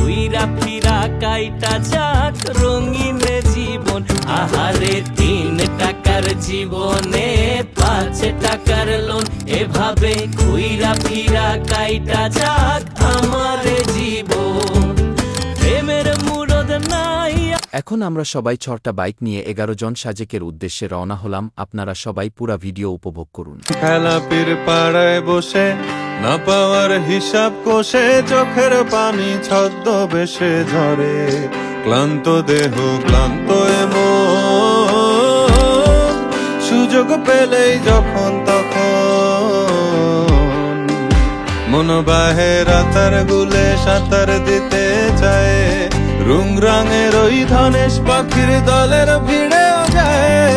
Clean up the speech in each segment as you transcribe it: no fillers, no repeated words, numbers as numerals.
ঘুইরা ফিরা কাইটা যাক রঙিন জীবন। আহারে 3 টাকার জীবনে 5 টাকার লোন, এভাবে ঘুইরা ফিরা কাইটা যাক আমার জীবন। প্রেমের মুরদ নাই। এখন আমরা সবাই 6টা বাইক নিয়ে 11 জন সাজেকের উদ্দেশ্যে রওনা হলাম। আপনারা সবাই পুরা ভিডিও উপভোগ করুন। খেলাপির পাড়ায় বসে না পাওয়ার হিসাব কষে, চোখের পানি ছদ্মবেশে ঝরে, ক্লান্ত দেহ ক্লান্ত এমন, সুযোগ পেলেই যখন তখন মন বাহে রাতার গুলে সাঁতার দিতে চায়। রুংরাঙের ওই ধনেশ পাখির দলের ভিড়েও যায়,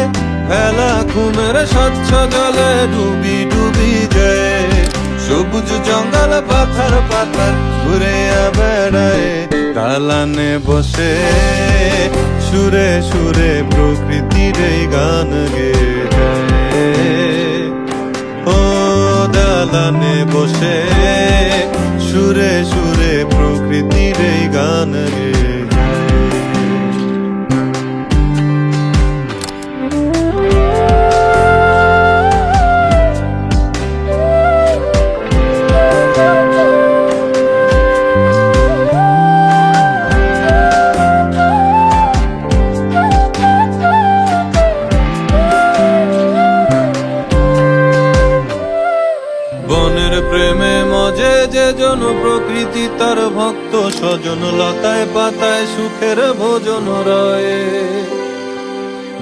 ভেলা ঘুমের স্বচ্ছ জলে ডুবি ডুবি যায়। সবুজ জঙ্গল পাথর পাথর ঘুরে বেড়ায়, দালানে বসে সুরে সুরে প্রকৃতির এই গান গেয়ে যায়। ও দালানে বসে সুরে সুরে প্রকৃতির এই গান গেয়ে প্রেমে মজে যে জন প্রকৃতি তার ভক্ত স্বজন, লতায় পাতায় সুখের ভোজন রয়ে।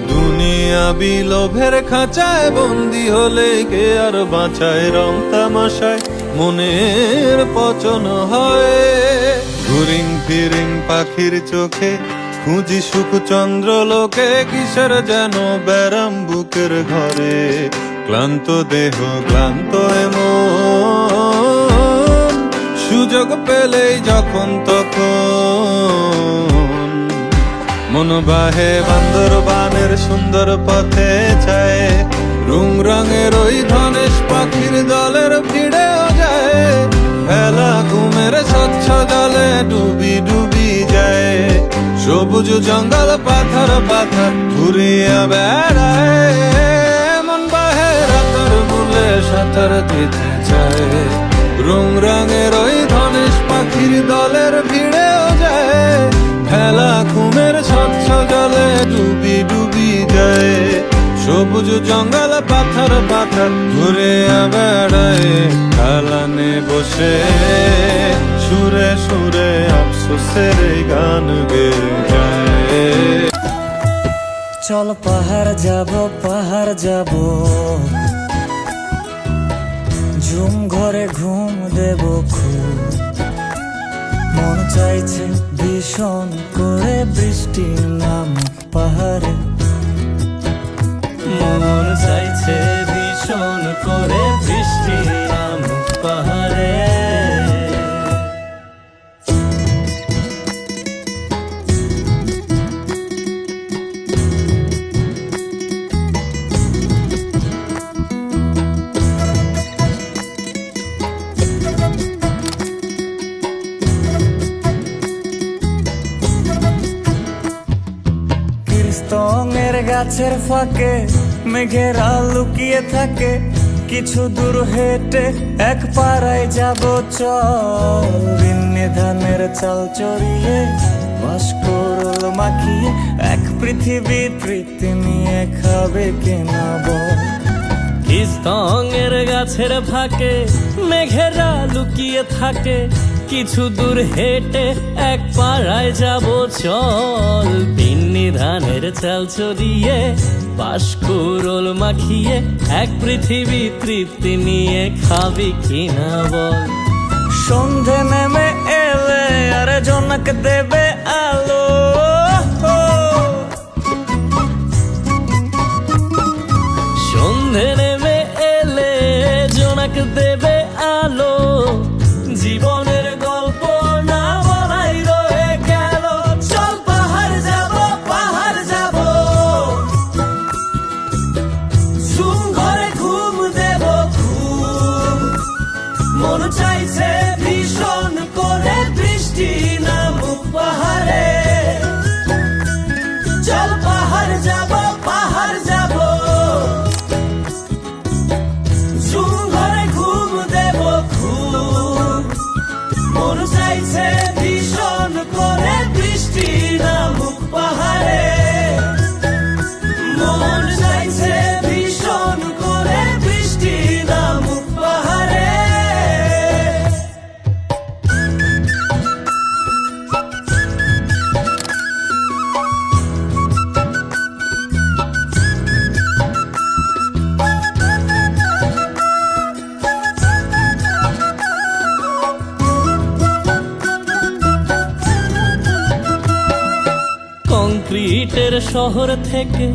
দুনিয়া বিলোভের খাঁচায় বন্দি হলে কে আর বাঁচায়, রং তামাশায় মনের পচন হয়। ঘুরিং ফিরিং পাখির চোখে খুঁজি সুখ চন্দ্র লোকে, কিসের যেন ব্যারাম বুকের ঘরে, ক্লান্ত দেহ ক্লান্ত এমন, সুযোগ পেলেই যখন তখন মন বাহে বান্দরবানের সুন্দর পথে চায়। রুংরঙের ওই ধনেশ পাখির দলের ভিড়েও যায়, ভেলা ঘুমের স্বচ্ছ জলে ডুবি ডুবি যায়। সবুজ জঙ্গল পাথর পাথর ঘুরিয়া বেড়ায়, সাঁতার দিতে চায়। রুংরাঙের ওই ধনেশ পাখির দলের ভিড়েও যায়, ভেলা ঘুমের স্বচ্ছ জলে ডুবি ডুবি যায়। সবুজ জঙ্গল পাথর পাথর ঘুরে বেড়ায়, দালানে বসে সুরে সুরে আফসোসের গান গেয়ে যায়। চল পাহাড় যাব, ঝুম ঘরে ঘুম দেব খুব, মন চাইছে ভীষণ করে বৃষ্টি নাম পাহাড়ে। মন চাইছে ভীষণ করে বৃষ্টি নাম পাহাড়ে। স্তঙের গাছের ফাঁকে মেঘেরা লুকিয়ে থাকে, কিছু দূর হেঁটে এক পাড়ায় যাব চল। বিন্নি ধানের চাল চড়িয়ে বাঁশকরল মাখিয়ে, এক পৃথিবী তৃপ্তি নিয়ে খাবে কেনা বল। স্তঙের গাছের ফাঁকে মেঘেরা লুকিয়ে থাকে, কিছু দূর হেঁটে এক পাড়ায় যাব চল। বিন্নি ধানের চাল চড়িয়ে বাঁশকরল মাখিয়ে, এক পৃথিবী তৃপ্তি নিয়ে খাবি কিনা বল। সন্ধে নেমে এলে আর জনক দেবে আলো, সন্ধে নেমে এলে জোনাক দেবে আলো। জীবনের গল্প না বলাই রয়ে গেল, চল পাহাড় যাব, ঝুম ঘরে ঘুম দেব খুব, মন চাইছে ভীষণ করে বৃষ্টি নাম মুখ পাহাড়ে। চল পাহাড় যাব, পাহাড় যাব, ঝুম ঘরে ঘুম দেব খুব। মন চাইছে ভীষণ করে বৃষ্টি নামুক পাহাড়ে। মন চাইছে ভীষণ করে বৃষ্টি নামুক পাহাড়ে। কংক্রিটের শহর থেকে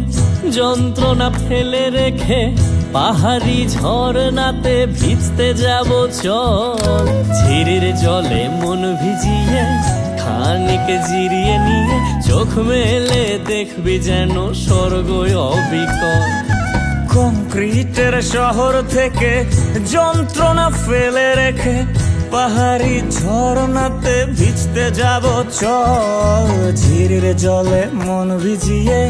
যন্ত্রণা ফেলে রেখে পাহাড়ি ঝরনাতে ভিজতে যাব চল। ঝিরির জলে মন ভিজিয়ে খানিক জিরিয়ে নিয়ে চোখ মেলে দেখবি যেন স্বর্গ অবিকল। কংক্রিটের শহর থেকে যন্ত্রণা ফেলে রেখে পাহাড়ি ঝরনাতে ভিজতে যাব চল। ঝিরির জলে মন ভিজিয়ে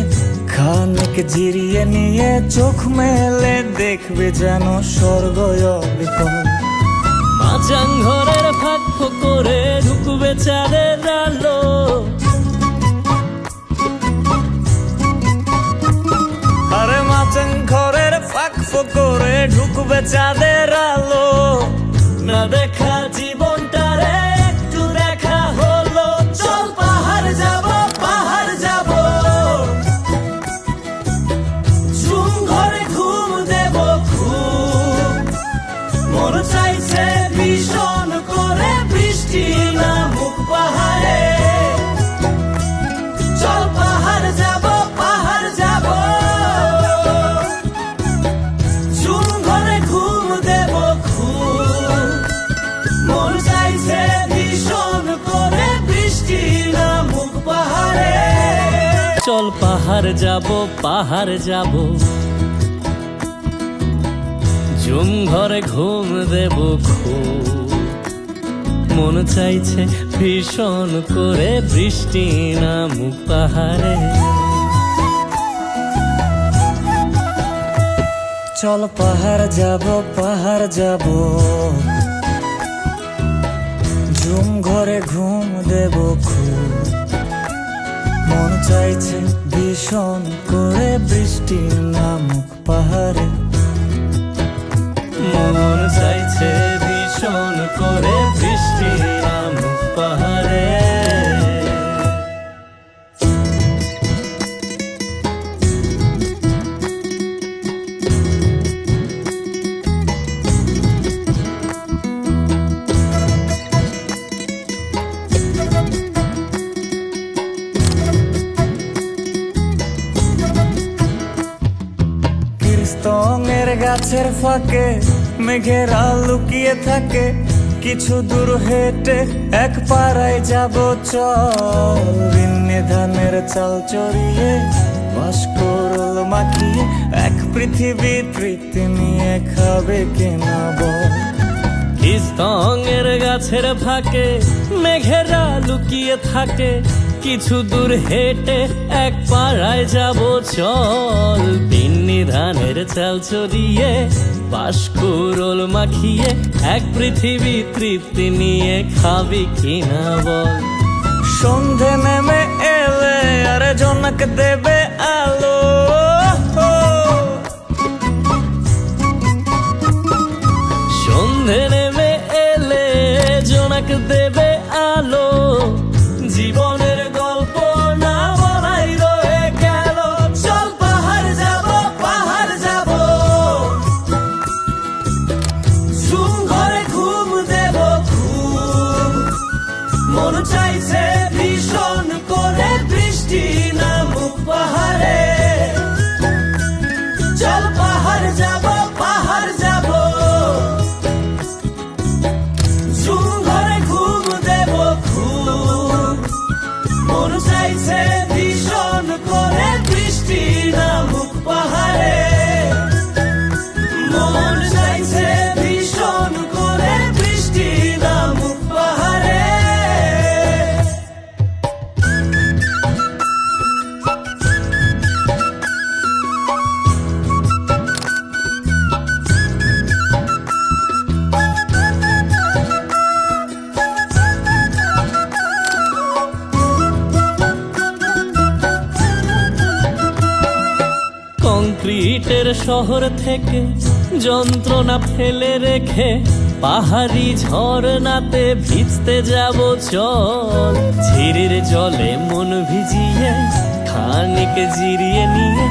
খানিক জিরিয়ে নিয়ে চোখ মেলে দেখবে যেন স্বর্গ অবিকল। মাচাং ঘরের ফাঁক করে ঢুকবে চাঁদের আলো। আরে মাচাং ঘরের ফাঁক করে ঢুকবে চাঁদের আলো। না দেখা জীবনটারে একটু দেখা হলো। চল পাহাড় যাব, পাহাড় যাব, ঝুম ঘরে ঘুম দেব খুব। মন চাইছে ভীষণ করে বৃষ্টি নামুক পাহাড়ে। চল পাহাড় যাব, পাহাড় যাব, ঝুম ঘরে ঘুম দেব খুব। মন চাইছে ভীষণ করে বৃষ্টি নামুক পাহাড়ে। চল পাহাড় যাব, পাহাড় যাব, ঝুম ঘরে ঘুম দেব খুব। মন চাইছে ভীষণ করে বৃষ্টি নামুক পাহাড়ে। চল পাহাড় যাব, পাহাড় যাব, ঝুম ঘরে ঘুম দেব খুব। মন চাইছে ভীষণ করে বৃষ্টি নামুক পাহাড়ে। মন চাইছে ভীষণ করে বৃষ্টি নামুক পাহাড়ে। কীর্তনের গাছের ফাঁকে মেঘেরা লুকিয়ে থাকে। কিছু দূর হেঁটে এক পাড়ায় যাব চল। বিন্নি ধানের চাল চড়িয়ে বাঁশকরল মাখিয়ে এক পৃথিবী তৃপ্তি নিয়ে খাবে কিনা বল। কীর্তনের গাছের ফাঁকে মেঘেরা লুকিয়ে থাকে। কিছু দূর হেঁটে এক পাড়ায় যাব চল। বিন্নি ধানের চাল চড়িয়ে বাঁশকুড়োল মাখিয়ে এক পৃথিবী তৃপ্তি নিয়ে খাবি কিনা বল। সন্ধে নেমে এলে আর জনক দেবে আলো। সন্ধে নেমে এলে জোনাক দেবে আলো। জীবনের গল্প না বলাই রয়ে গেল। চল পাহাড় যাব, পাহাড় যাব, ঝুম ঘরে ঘুম দেব খুব। মন চাইছে ভীষণ করে বৃষ্টি নামুক পাহাড়ে। চল পাহাড় যাব, পাহাড় যাব, ঝুম ঘরে ঘুম দেব খুব। মন চাইছে ভীষণ করে বৃষ্টি নামুক পাহাড়ে। মন চাইছে ভীষণ করে বৃষ্টি নামুক পাহাড়ে। ইটের শহর থেকে যন্ত্রণা ফেলে রেখে পাহাড়ি ঝরনাতে ভিজতে যাব চল। ঝিরির জলে মন ভিজিয়ে খানিক জিরিয়ে নিয়ে